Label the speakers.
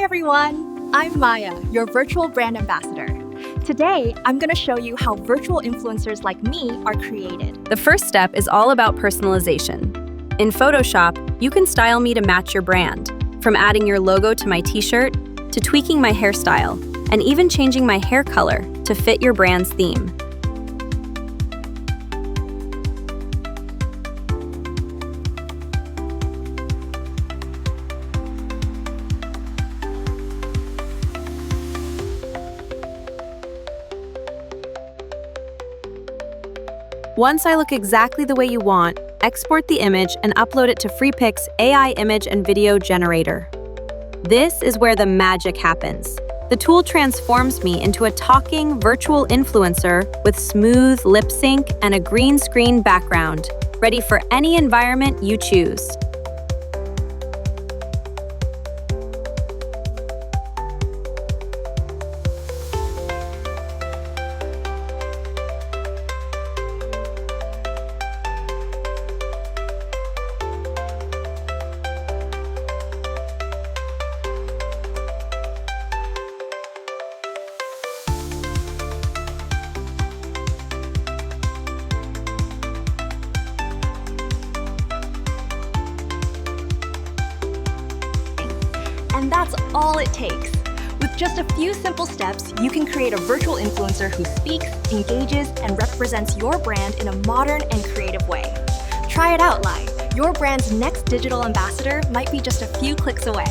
Speaker 1: everyone! I'm Maya, your virtual brand ambassador. Today, I'm going to show you how virtual influencers like me are created.
Speaker 2: The first step is all about personalization. In Photoshop, you can style me to match your brand, from adding your logo to my t-shirt, to tweaking my hairstyle, and even changing my hair color to fit your brand's theme. Once I look exactly the way you want, export the image and upload it to FreePic's AI image and video generator. This is where the magic happens. The tool transforms me into a talking virtual influencer with smooth lip sync and a green screen background, ready for any environment you choose.
Speaker 1: And that's all it takes. With just a few simple steps, you can create a virtual influencer who speaks, engages, and represents your brand in a modern and creative way. Try it out live. Your brand's next digital ambassador might be just a few clicks away.